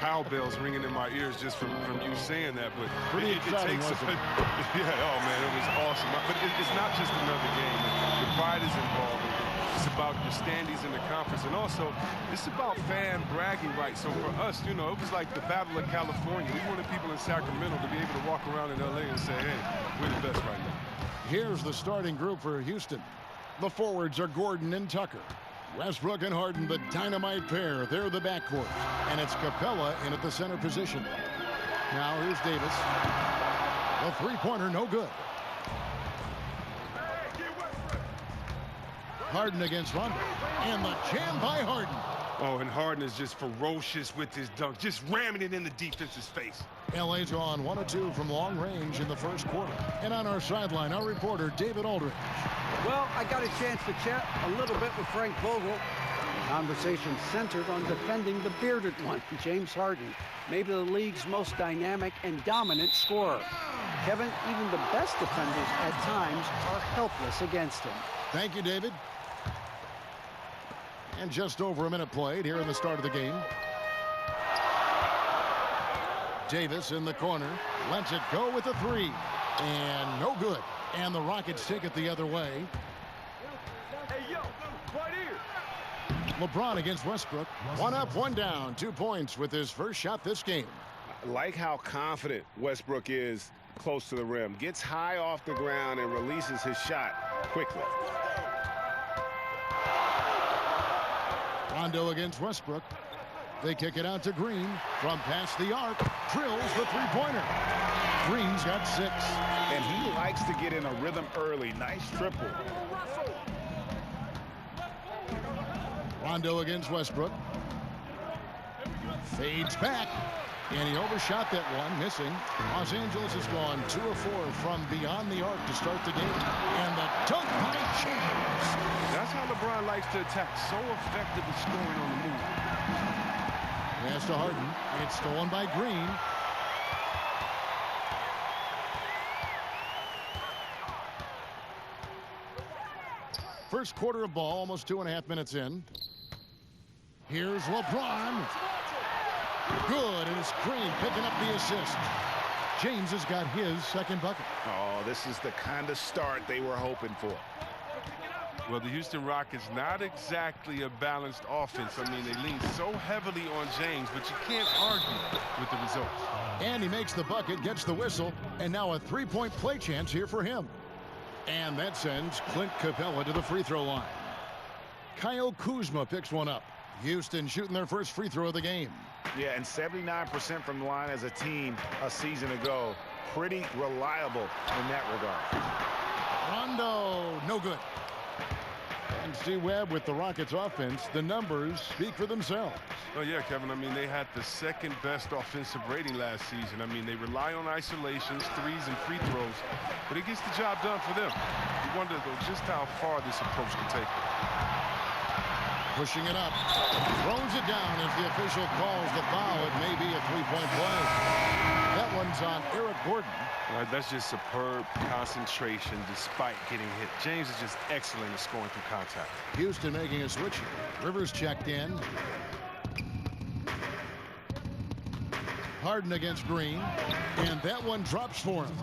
cowbells ringing in my ears just from you saying that. But Pretty exciting, takes wasn't it? yeah, oh man, it was awesome. But it's not just another game. The pride is involved. It's about your standings in the conference, and also it's about fan bragging rights. So for us, you know, it was like the Battle of California. We wanted people in Sacramento to be able to walk around in LA and say, hey, we're the best right now. Here's the starting group for Houston. The forwards are Gordon and Tucker. Westbrook and Harden, the dynamite pair. They're the backcourt. And it's Capella in at the center position. Now here's Davis. The three-pointer, no good. Harden against Rondo. And the jam by Harden. Oh, and Harden is just ferocious with his dunk, just ramming it in the defense's face. LA's gone 1 of 2 from long range in the first quarter. And on our sideline, our reporter, David Aldridge. Well, I got a chance to chat a little bit with Frank Vogel. Conversation centered on defending the bearded one, James Harden, maybe the league's most dynamic and dominant scorer. Kevin, even the best defenders at times are helpless against him. Thank you, David. And just over a minute played here in the start of the game. Davis in the corner. Lets it go with a three. And no good. And the Rockets take it the other way. Hey, yo, right here. LeBron against Westbrook. 1 up, 1 down. 2 points with his first shot this game. I like how confident Westbrook is close to the rim. Gets high off the ground and releases his shot quickly. Rondo against Westbrook. They kick it out to Green from past the arc. Drills the three-pointer. Green's got 6. And he likes to get in a rhythm early. Nice triple. Rondo against Westbrook. Fades back. And he overshot that one, missing. Los Angeles has gone 2 of 4 from beyond the arc to start the game. And the dunk by James. That's how LeBron likes to attack. So effective at scoring on the move. Pass to Harden. It's stolen by Green. First quarter of ball, almost 2.5 minutes in. Here's LeBron. Good, and it's Green picking up the assist. James has got his second bucket. Oh, this is the kind of start they were hoping for. Well, the Houston Rockets, not exactly a balanced offense. I mean, they lean so heavily on James, but you can't argue with the results. And he makes the bucket, gets the whistle, and now a three-point play chance here for him. And that sends Clint Capella to the free throw line. Kyle Kuzma picks one up. Houston shooting their first free throw of the game. Yeah, and 79% from the line as a team a season ago. Pretty reliable in that regard. Rondo, no good. And Steve Webb with the Rockets offense, the numbers speak for themselves. Oh, yeah, Kevin. I mean, they had the second best offensive rating last season. I mean, they rely on isolations, threes, and free throws, but it gets the job done for them. You wonder, though, just how far this approach can take them. Pushing it up. Throws it down as the official calls the foul. It may be a three-point play. That one's on Eric Gordon. Right, that's just superb concentration despite getting hit. James is just excellent at scoring through contact. Houston making a switch. Rivers checked in. Harden against Green. And that one drops for him.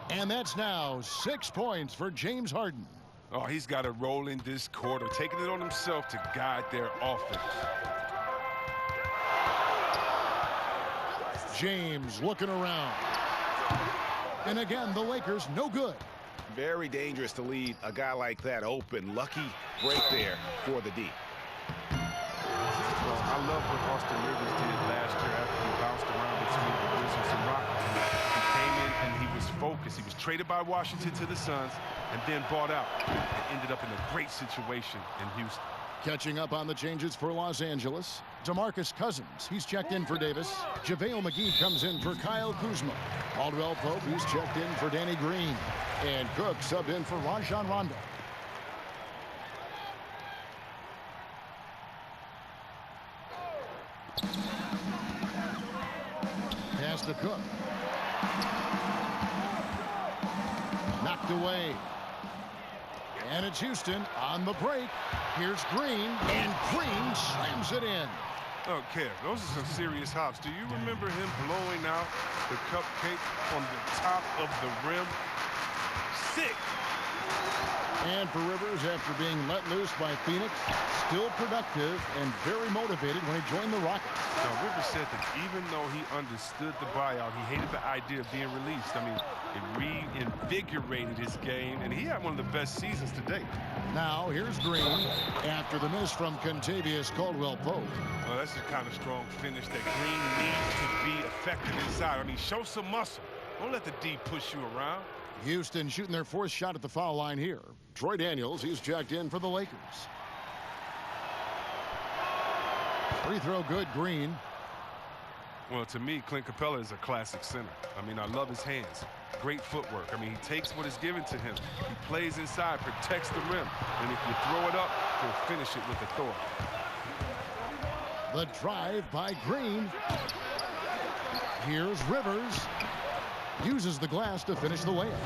And that's now 6 points for James Harden. Oh, he's got to roll in this quarter, taking it on himself to guide their offense. James looking around. And again, the Lakers no good. Very dangerous to leave a guy like that open. Lucky break there for the D. Well, I love what Austin Rivers did last year after he bounced around between the Wizards and Rockets. He came in and he was focused. He was traded by Washington to the Suns and then bought out and ended up in a great situation in Houston. Catching up on the changes for Los Angeles. DeMarcus Cousins, he's checked in for Davis. JaVale McGee comes in for Kyle Kuzma. Caldwell Pope, he's checked in for Danny Green. And Cook subbed in for Rajon Rondo. Pass to Cook. Knocked away. And it's Houston on the break. Here's Green, and Green slams it in. Okay, those are some serious hops. Do you remember him blowing out the cupcake on the top of the rim? Sick. And for Rivers, after being let loose by Phoenix, still productive and very motivated when he joined the Rockets. Now, Rivers said that even though he understood the buyout, he hated the idea of being released. I mean, it reinvigorated his game, and he had one of the best seasons to date. Now, here's Green after the miss from Contavious Caldwell-Pope. Well, that's the kind of strong finish that Green needs to be effective inside. I mean, show some muscle. Don't let the D push you around. Houston shooting their fourth shot at the foul line here. Troy Daniels, he's checked in for the Lakers. Free throw good, Green. Well, to me, Clint Capella is a classic center. I mean, I love his hands. Great footwork. I mean, he takes what is given to him. He plays inside, protects the rim. And if you throw it up, he'll finish it with authority. The drive by Green. Here's Rivers. Uses the glass to finish the layup.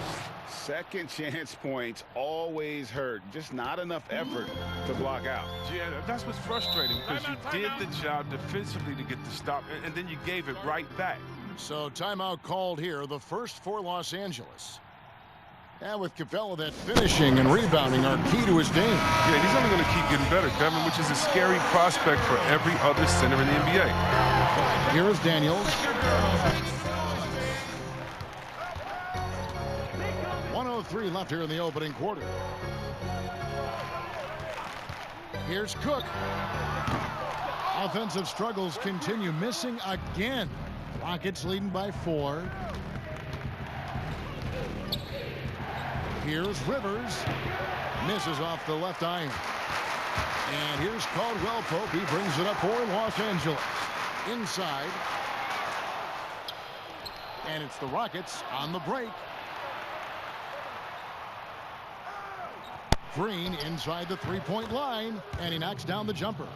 Second chance points always hurt. Just not enough effort to block out. Yeah, that's what's frustrating because you did the job defensively to get the stop, and then you gave it right back. So timeout called here, the first for Los Angeles. And with Capella, that finishing and rebounding are key to his game. Yeah, he's only going to keep getting better, Kevin, which is a scary prospect for every other center in the NBA. Here's Daniels. 1:03 left here in the opening quarter. Here's Cook. Offensive struggles continue, missing again. Rockets leading by 4. Here's Rivers. Misses off the left iron. And here's Caldwell-Pope. He brings it up for Los Angeles. Inside. And it's the Rockets on the break. Green inside the three-point line, and he knocks down the jumper.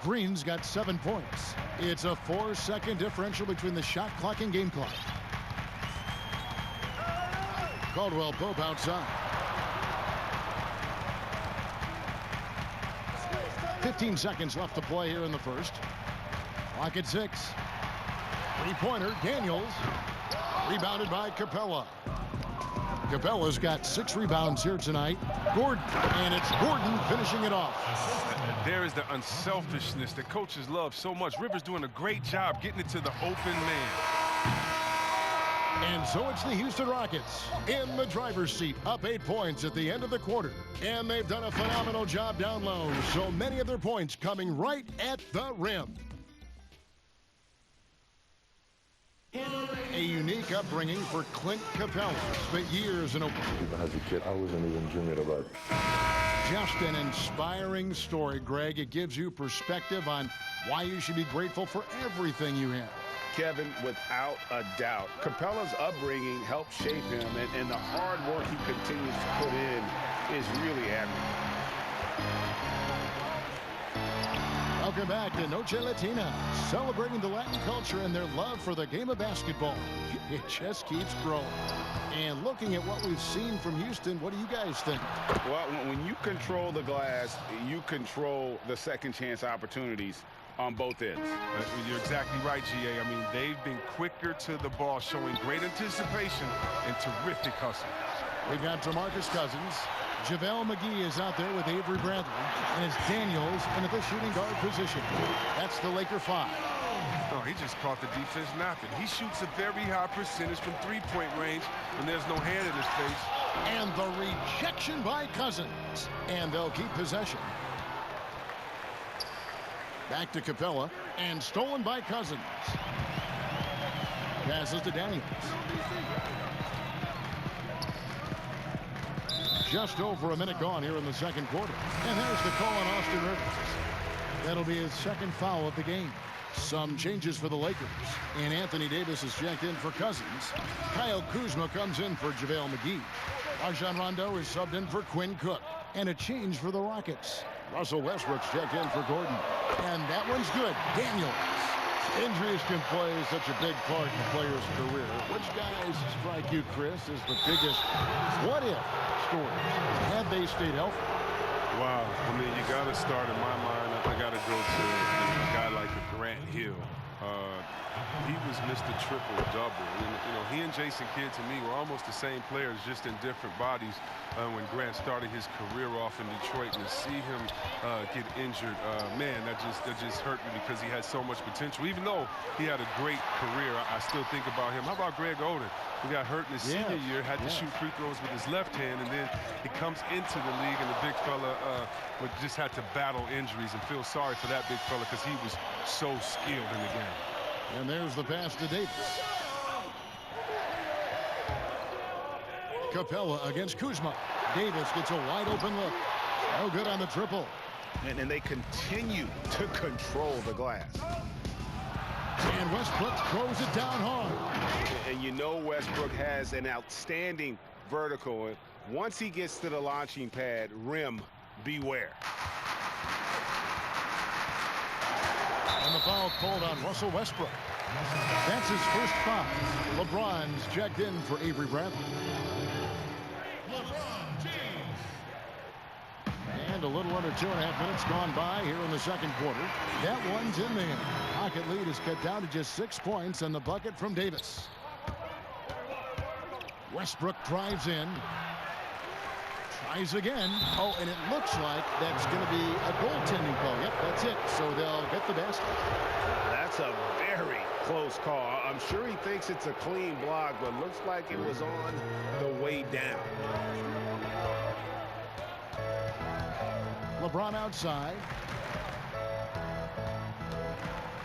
Green's got 7 points. It's a 4-second differential between the shot clock and game clock. Caldwell-Pope outside. 15 seconds left to play here in the first. Clock at 6. Three-pointer, Daniels. Rebounded by Capella. Capella's got 6 rebounds here tonight. Gordon, and it's Gordon finishing it off. There is the unselfishness that coaches love so much. Rivers doing a great job getting it to the open man. And so it's the Houston Rockets in the driver's seat, up 8 points at the end of the quarter. And they've done a phenomenal job down low. So many of their points coming right at the rim. A unique upbringing for Clint Capella. Spent years in Even as a kid, I wasn't even dreaming about it. Just an inspiring story, Greg. It gives you perspective on why you should be grateful for everything you have. Kevin, without a doubt, Capella's upbringing helped shape him, and the hard work he continues to put in is really admirable. Welcome back to Noche Latina, celebrating the Latin culture and their love for the game of basketball. It just keeps growing. And looking at what we've seen from Houston, what do you guys think? Well, when you control the glass, you control the second chance opportunities on both ends. You're exactly right, GA. I mean, they've been quicker to the ball, showing great anticipation and terrific hustle. We got DeMarcus Cousins. JaVale McGee is out there with Avery Bradley, and it's Daniels in the shooting guard position. That's the Laker 5. Oh, he just caught the defense napping. He shoots a very high percentage from three-point range when there's no hand in his face. And the rejection by Cousins. And they'll keep possession. Back to Capella, and stolen by Cousins. Passes to Daniels. Just over a minute gone here in the second quarter. And there's the call on Austin Rivers. That'll be his second foul of the game. Some changes for the Lakers. And Anthony Davis is checked in for Cousins. Kyle Kuzma comes in for JaVale McGee. Rajon Rondo is subbed in for Quinn Cook. And a change for the Rockets. Russell Westbrook's checked in for Gordon. And that one's good. Daniels. Injuries can play such a big part in a player's career. Which guys strike you, Chris, as the biggest what-if stories had they stayed healthy? Wow. I mean, you got to start, in my mind, I got to go to a guy like a Grant Hill. He was Mr. Triple-Double. You know, he and Jason Kidd, to me, were almost the same players, just in different bodies when Grant started his career off in Detroit. And to see him get injured, man, that just hurt me because he had so much potential. Even though he had a great career, I still think about him. How about Greg Oden, who got hurt in his senior year, had to shoot free throws with his left hand, and then he comes into the league, and the big fella just had to battle injuries, and feel sorry for that big fella because he was so skilled in the game. And there's the pass to Davis. Capella against Kuzma. Davis gets a wide open look. No good on the triple. And they continue to control the glass. And Westbrook throws it down hard. And you know Westbrook has an outstanding vertical. Once he gets to the launching pad, rim, beware. And the foul called on Russell Westbrook. That's his first foul. LeBron's checked in for Avery Bradley. LeBron James. And a little under 2.5 minutes gone by here in the second quarter. That one's in there. Pocket lead is cut down to just 6 points, and the bucket from Davis. Westbrook drives in. Tries again. Oh, and it looks like that's going to be a goaltending call. Yep, that's it. So they'll get the basket. That's a very close call. I'm sure he thinks it's a clean block, but looks like it was on the way down. LeBron outside.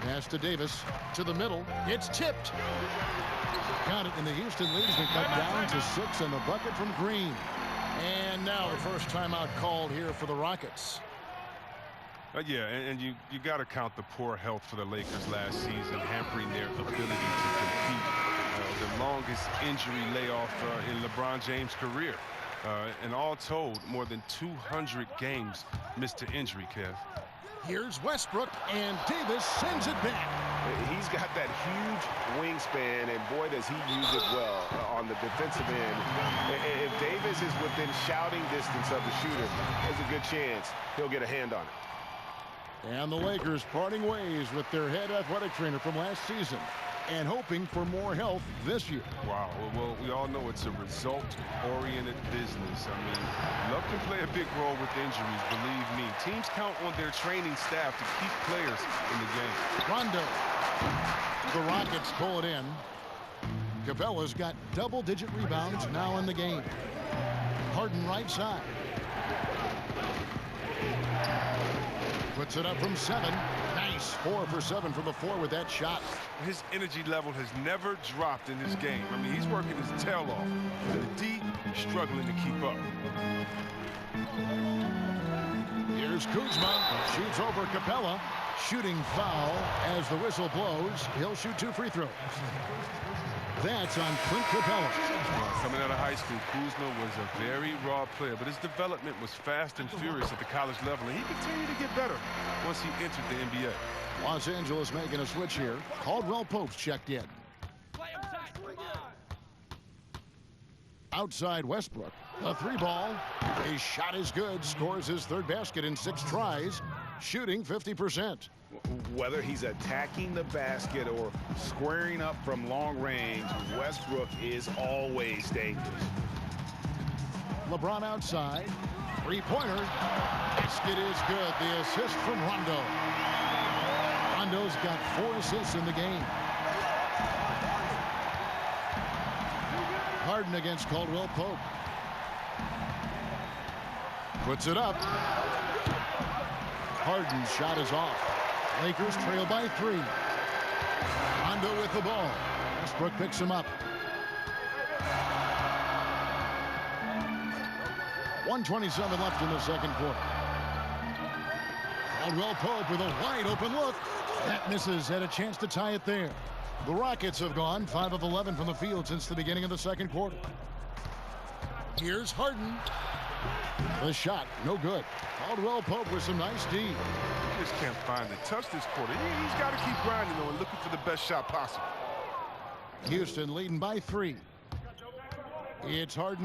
Pass to Davis. To the middle. It's tipped. Got it, and the Houston lead has been cut down to 6, and the bucket from Green. And now the first timeout called here for the Rockets. Yeah, and you got to count the poor health for the Lakers last season, hampering their ability to compete. The longest injury layoff in LeBron James' career. And all told, more than 200 games missed to injury, Kev. Here's Westbrook, and Davis sends it back. He's got that huge wingspan, and boy, does he use it well on the defensive end. If Davis is within shouting distance of the shooter, there's a good chance he'll get a hand on it. And the Lakers parting ways with their head athletic trainer from last season and hoping for more health this year. Wow. Well, we all know it's a result-oriented business. I mean, luck can play a big role with injuries, believe me. Teams count on their training staff to keep players in the game. Rondo. The Rockets pull it in. Capella's got double-digit rebounds now in the game. Harden right side. Puts it up from 7. Nice. 4 for 7 from the floor with that shot. His energy level has never dropped in his game. I mean, he's working his tail off. The D, struggling to keep up. Here's Kuzma. Shoots over Capella. Shooting foul as the whistle blows. He'll shoot 2 free throws. That's on Clint Capella. Coming out of high school, Kuzma was a very raw player, but his development was fast and furious at the college level, and he continued to get better once he entered the NBA. Los Angeles making a switch here. Caldwell Pope's checked in. Outside Westbrook. A 3-ball. His shot is good. Scores his 3rd basket in 6 tries. Shooting 50%. Whether he's attacking the basket or squaring up from long range, Westbrook is always dangerous. LeBron outside. 3-pointer. Basket is good. The assist from Rondo. Rondo's got 4 assists in the game. Harden against Caldwell Pope. Puts it up. Harden's shot is off. Lakers trail by 3. Rondo with the ball. Westbrook picks him up. 1:27 left in the second quarter. Caldwell Pope with a wide open look. That misses. Had a chance to tie it there. The Rockets have gone 5 of 11 from the field since the beginning of the second quarter. Here's Harden. The shot, no good. Caldwell Pope with some nice D. He just can't find the touch this quarter. He's got to keep grinding, though, and looking for the best shot possible. Houston leading by 3. It's Harden.